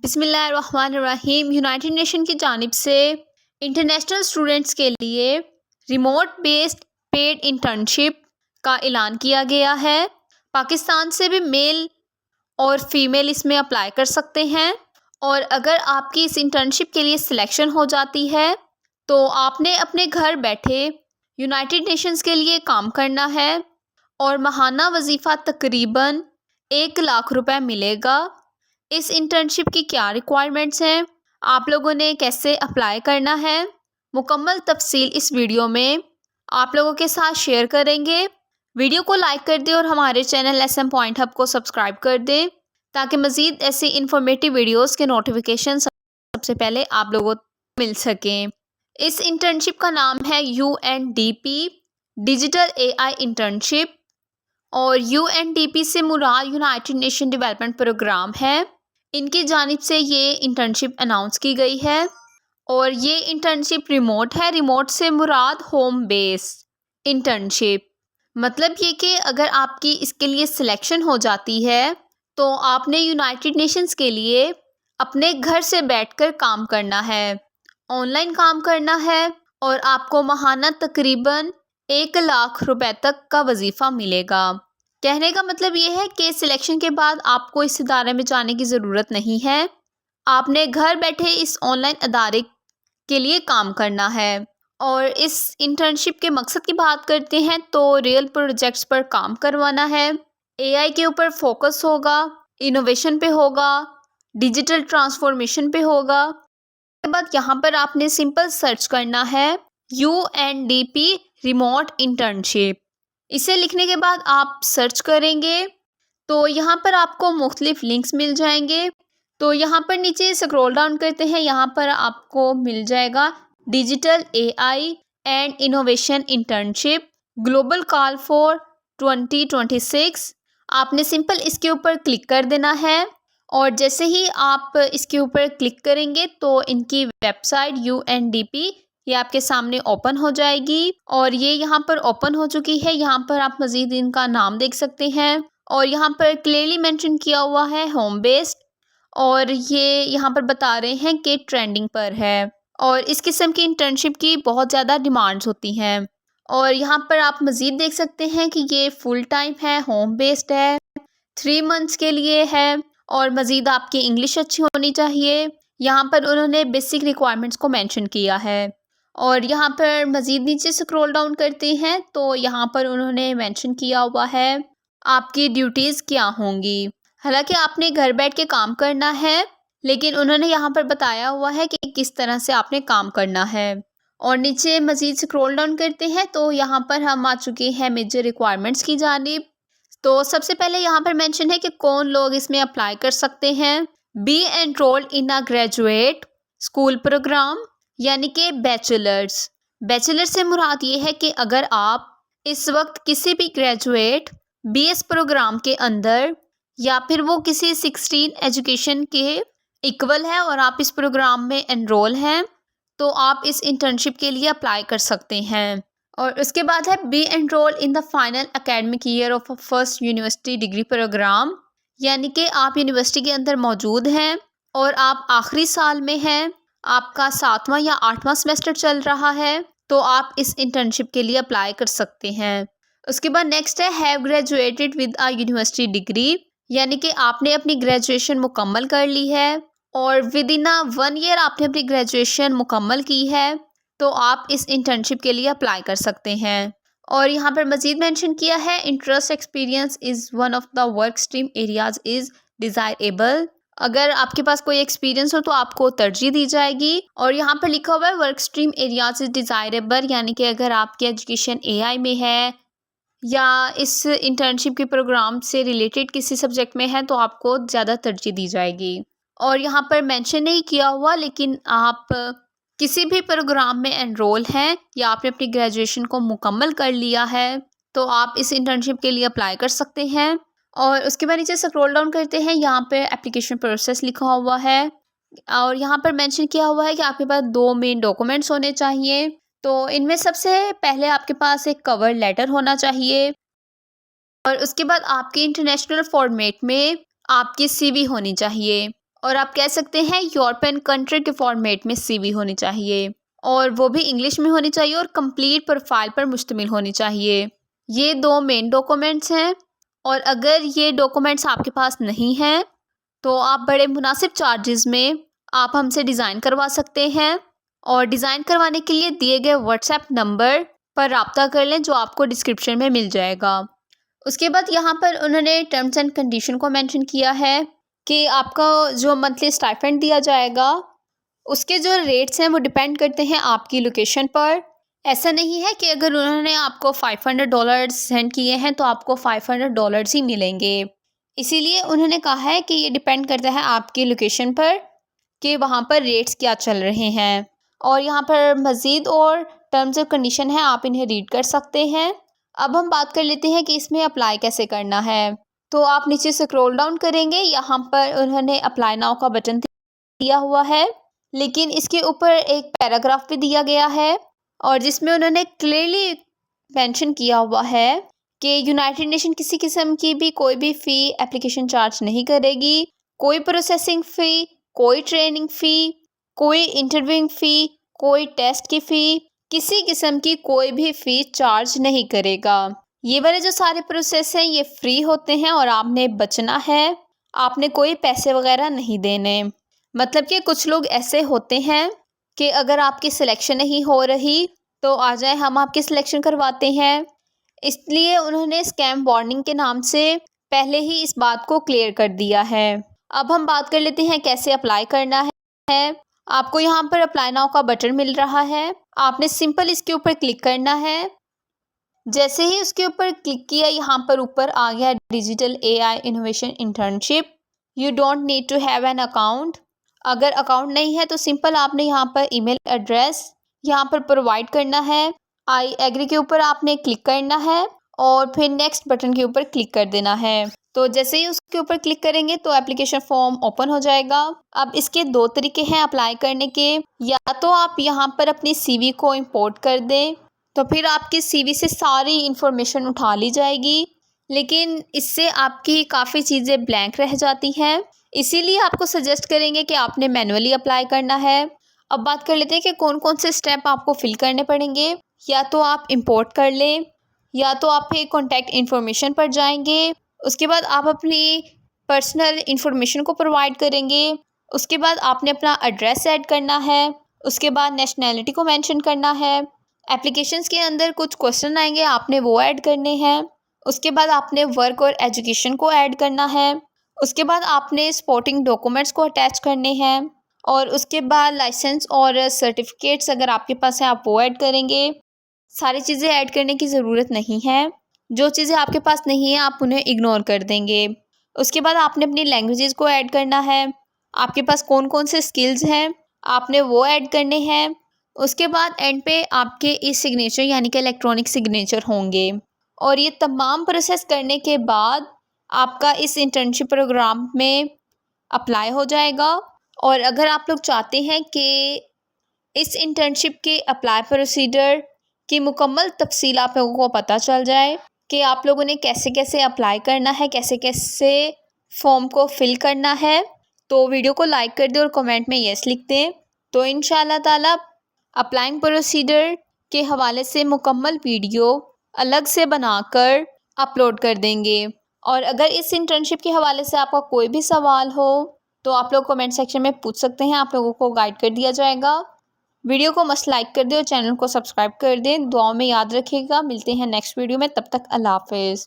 बिस्मिल्लाहिर्रहमानिर्रहीम। United nation की जानिब से इंटरनेशनल स्टूडेंट्स के लिए रिमोट बेस्ड पेड इंटर्नशिप का ऐलान किया गया है। पाकिस्तान से भी मेल और फीमेल इसमें अप्लाई कर सकते हैं और अगर आपकी इस इंटर्नशिप के लिए सिलेक्शन हो जाती है तो आपने अपने घर बैठे यूनाइटेड नेशंस के लिए काम करना है और माहाना वजीफ़ा तकरीबन 1 लाख रुपए मिलेगा। इस इंटर्नशिप की क्या रिक्वायरमेंट्स हैं, आप लोगों ने कैसे अप्लाई करना है, मुकम्मल तफसील इस वीडियो में आप लोगों के साथ शेयर करेंगे। वीडियो को लाइक कर दें और हमारे चैनल SM पॉइंट हब को सब्सक्राइब कर दें ताकि मज़ीद ऐसी इंफॉर्मेटिव वीडियोस के नोटिफिकेशन सबसे पहले आप लोगों को मिल सकें। इस इंटर्नशिप का नाम है UNDP डिजिटल AI इंटर्नशिप और UNDP से मुराद यूनाइटेड नेशन डेवलपमेंट प्रोग्राम है। इनकी जानिब से ये इंटर्नशिप अनाउंस की गई है और ये इंटर्नशिप रिमोट है। रिमोट से मुराद होम बेस इंटर्नशिप, मतलब ये कि अगर आपकी इसके लिए सिलेक्शन हो जाती है तो आपने यूनाइटेड नेशंस के लिए अपने घर से बैठकर काम करना है, ऑनलाइन काम करना है और आपको माहाना तकरीबन 1 लाख रुपए तक का वजीफ़ा मिलेगा। कहने का मतलब ये है कि सिलेक्शन के बाद आपको इस इदारे में जाने की ज़रूरत नहीं है, आपने घर बैठे इस ऑनलाइन अदारे के लिए काम करना है। और इस इंटर्नशिप के मकसद की बात करते हैं तो रियल प्रोजेक्ट्स पर काम करवाना है, AI के ऊपर फोकस होगा, इनोवेशन पे होगा, डिजिटल ट्रांसफॉर्मेशन पे होगा। उसके बाद यहाँ पर आपने सिंपल सर्च करना है UNDP रिमोट इंटर्नशिप। इसे लिखने के बाद आप सर्च करेंगे तो यहाँ पर आपको मुख्तलिफ लिंक्स मिल जाएंगे। तो यहाँ पर नीचे स्क्रॉल डाउन करते हैं, यहाँ पर आपको मिल जाएगा digital AI and innovation internship global call for 2026। आपने सिंपल इसके ऊपर क्लिक कर देना है और जैसे ही आप इसके ऊपर क्लिक करेंगे तो इनकी वेबसाइट UNDP ये आपके सामने ओपन हो जाएगी और ये यहाँ पर ओपन हो चुकी है। यहाँ पर आप मज़ीद इनका नाम देख सकते हैं और यहाँ पर क्लियरली मेंशन किया हुआ है होम बेस्ड और ये यहाँ पर बता रहे हैं कि ट्रेंडिंग पर है और इस किस्म की इंटर्नशिप की बहुत ज़्यादा डिमांड्स होती हैं। और यहाँ पर आप मज़ीद देख सकते हैं कि ये फुल टाइम है, होम बेस्ड है, 3 मंथ्स के लिए है और मज़ीद आपकी इंग्लिश अच्छी होनी चाहिए। यहाँ पर उन्होंने बेसिक रिक्वायरमेंट्स को मेंशन किया है और यहाँ पर मज़ीद नीचे स्क्रॉल डाउन करते हैं तो यहाँ पर उन्होंने मेंशन किया हुआ है आपकी ड्यूटीज़ क्या होंगी। हालांकि आपने घर बैठ के काम करना है लेकिन उन्होंने यहाँ पर बताया हुआ है कि किस तरह से आपने काम करना है। और नीचे मज़ीद स्क्रॉल डाउन करते हैं तो यहाँ पर हम आ चुके हैं मेजर रिक्वायरमेंट्स की जानिब। तो सबसे पहले यहाँ पर मेंशन है कि कौन लोग इसमें अप्लाई कर सकते हैं। Be enrolled in a graduate school programme, यानी कि बैचलर से मुराद ये है कि अगर आप इस वक्त किसी भी ग्रेजुएट BS प्रोग्राम के अंदर या फिर वो किसी 16 एजुकेशन के इक्वल है और आप इस प्रोग्राम में एनरोल हैं तो आप इस इंटर्नशिप के लिए अप्लाई कर सकते हैं। और उसके बाद है be enrol in the final academic year of first university degree programme, यानी कि आप यूनिवर्सिटी के अंदर मौजूद हैं और आप आखिरी साल में हैं, आपका 7वां या 8वां सेमेस्टर चल रहा है तो आप इस इंटर्नशिप के लिए अप्लाई कर सकते हैं। उसके बाद नेक्स्ट है have graduated with a university degree, यानी कि आपने अपनी ग्रेजुएशन मुकम्मल कर ली है और विद इन अ 1 ईयर आपने अपनी ग्रेजुएशन मुकम्मल की है तो आप इस इंटर्नशिप के लिए अप्लाई कर सकते हैं। और यहाँ पर मज़ीद मेंशन किया है interest experience is one of the work stream areas is desirable. अगर आपके पास कोई एक्सपीरियंस हो तो आपको तरजीह दी जाएगी। और यहाँ पर लिखा हुआ है work stream areas is desirable, यानी कि अगर आपकी एजुकेशन AI में है या इस इंटर्नशिप के प्रोग्राम से रिलेटेड किसी सब्जेक्ट में है तो आपको ज़्यादा तरजीह दी जाएगी। और यहाँ पर मेंशन नहीं किया हुआ लेकिन आप किसी भी प्रोग्राम में एनरोल हैं या आपने अपनी ग्रेजुएशन को मुकम्मल कर लिया है तो आप इस इंटर्नशिप के लिए अप्लाई कर सकते हैं। और उसके बाद नीचे स्क्रॉल डाउन करते हैं, यहाँ पे एप्लीकेशन प्रोसेस लिखा हुआ है और यहाँ पर मेंशन किया हुआ है कि आपके पास 2 मेन डॉक्यूमेंट्स होने चाहिए। तो इनमें सबसे पहले आपके पास एक कवर लेटर होना चाहिए और उसके बाद आपके इंटरनेशनल फॉर्मेट में आपकी CV होनी चाहिए और आप कह सकते हैं यूरोपियन कंट्री के फॉर्मेट में CV होनी चाहिए और वो भी इंग्लिश में होनी चाहिए और कंप्लीट प्रोफाइल पर मुश्तमिल होनी चाहिए। ये 2 मेन डॉक्यूमेंट्स हैं और अगर ये डॉक्यूमेंट्स आपके पास नहीं हैं तो आप बड़े मुनासिब चार्जेस में आप हमसे डिज़ाइन करवा सकते हैं और डिज़ाइन करवाने के लिए दिए गए व्हाट्सएप नंबर पर रब्ता कर लें जो आपको डिस्क्रिप्शन में मिल जाएगा। उसके बाद यहाँ पर उन्होंने टर्म्स एंड कंडीशन को मेंशन किया है कि आपका जो मंथली स्टाइपेंड दिया जाएगा उसके जो रेट्स हैं वो डिपेंड करते हैं आपकी लोकेशन पर। ऐसा नहीं है कि अगर उन्होंने आपको $500 सेंड किए हैं तो आपको $500 ही मिलेंगे। इसीलिए उन्होंने कहा है कि ये डिपेंड करता है आपकी लोकेशन पर कि वहाँ पर रेट्स क्या चल रहे हैं। और यहाँ पर मज़ीद और टर्म्स ऑफ कंडीशन है, आप इन्हें रीड कर सकते हैं। अब हम बात कर लेते हैं कि इसमें अप्लाई कैसे करना है। तो आप नीचे स्क्रॉल डाउन करेंगे, यहाँ पर उन्होंने अप्लाई नाउ का बटन दिया हुआ है, लेकिन इसके ऊपर एक पैराग्राफ भी दिया गया है और जिसमें उन्होंने क्लियरली मेंशन किया हुआ है कि यूनाइटेड नेशन किसी किस्म की भी कोई भी फ़ी एप्लीकेशन चार्ज नहीं करेगी। कोई प्रोसेसिंग फ़ी, कोई ट्रेनिंग फ़ी, कोई इंटरव्यूइंग फ़ी, कोई टेस्ट की फ़ी, किसी किस्म की कोई भी फ़ी चार्ज नहीं करेगा। ये वाले जो सारे प्रोसेस हैं ये फ्री होते हैं और आपने बचना है, आपने कोई पैसे वगैरह नहीं देने। मतलब कि कुछ लोग ऐसे होते हैं कि अगर आपकी सिलेक्शन नहीं हो रही तो आ जाए हम आपकी सिलेक्शन करवाते हैं। इसलिए उन्होंने स्कैम वार्निंग के नाम से पहले ही इस बात को क्लियर कर दिया है। अब हम बात कर लेते हैं कैसे अप्लाई करना है। आपको यहाँ पर अप्लाई नाउ का बटन मिल रहा है, आपने सिंपल इसके ऊपर क्लिक करना है। जैसे ही उसके ऊपर क्लिक किया यहाँ पर ऊपर आ गया digital AI innovation internship. You don't need to have an account. अगर अकाउंट नहीं है तो सिंपल आपने यहाँ पर ईमेल एड्रेस यहाँ पर प्रोवाइड करना है। आई एग्री के ऊपर आपने क्लिक करना है और फिर नेक्स्ट बटन के ऊपर क्लिक कर देना है। तो जैसे ही उसके ऊपर क्लिक करेंगे तो एप्लीकेशन फॉर्म ओपन हो जाएगा। अब इसके 2 तरीके हैं अप्लाई करने के, या तो आप यहाँ पर अपनी CV को इंपोर्ट कर दें तो फिर आपकी CV से सारी इंफॉर्मेशन उठा ली जाएगी, लेकिन इससे आपकी काफ़ी चीज़ें ब्लैंक रह जाती हैं। इसीलिए आपको सजेस्ट करेंगे कि आपने मैनुअली अप्लाई करना है। अब बात कर लेते हैं कि कौन कौन से स्टेप आपको फिल करने पड़ेंगे। या तो आप इंपोर्ट कर लें, या तो आप फिर कॉन्टैक्ट इन्फॉर्मेशन पर जाएंगे, उसके बाद आप अपनी पर्सनल इन्फॉर्मेशन को प्रोवाइड करेंगे, उसके बाद आपने अपना एड्रेस ऐड करना है, उसके बाद नेशनैलिटी को मेंशन करना है। एप्लीकेशंस के अंदर कुछ क्वेश्चन आएंगे, आपने वो ऐड करने हैं। उसके बाद आपने वर्क और एजुकेशन को ऐड करना है। उसके बाद आपने सपोर्टिंग डॉक्यूमेंट्स को अटैच करने हैं और उसके बाद लाइसेंस और सर्टिफिकेट्स अगर आपके पास है आप वो ऐड करेंगे। सारी चीज़ें ऐड करने की ज़रूरत नहीं है, जो चीज़ें आपके पास नहीं है आप उन्हें इग्नोर कर देंगे। उसके बाद आपने अपनी लैंग्वेजेस को ऐड करना है, आपके पास कौन कौन से स्किल्स हैं आपने वो ऐड करने हैं। उसके बाद एंड पे आपके ई सिग्नेचर यानी कि इलेक्ट्रॉनिक सिग्नेचर होंगे और ये तमाम प्रोसेस करने के बाद आपका इस इंटर्नशिप प्रोग्राम में अप्लाई हो जाएगा। और अगर आप लोग चाहते हैं कि इस इंटर्नशिप के अप्लाई प्रोसीजर की मुकम्मल तफसील आप लोगों को पता चल जाए कि आप लोगों ने कैसे कैसे अप्लाई करना है, कैसे कैसे फॉर्म को फिल करना है, तो वीडियो को लाइक कर दें और कमेंट में यस लिख दें। तो इंशाल्लाह ताला अप्लाइंग प्रोसीजर के हवाले से मुकम्मल वीडियो अलग से बनाकर अपलोड कर देंगे। और अगर इस इंटर्नशिप के हवाले से आपका कोई भी सवाल हो तो आप लोग कमेंट सेक्शन में पूछ सकते हैं, आप लोगों को गाइड कर दिया जाएगा। वीडियो को मस्त लाइक कर दें और चैनल को सब्सक्राइब कर दें। दुआओं में याद रखिएगा। मिलते हैं नेक्स्ट वीडियो में, तब तक अल्लाह हाफिज़।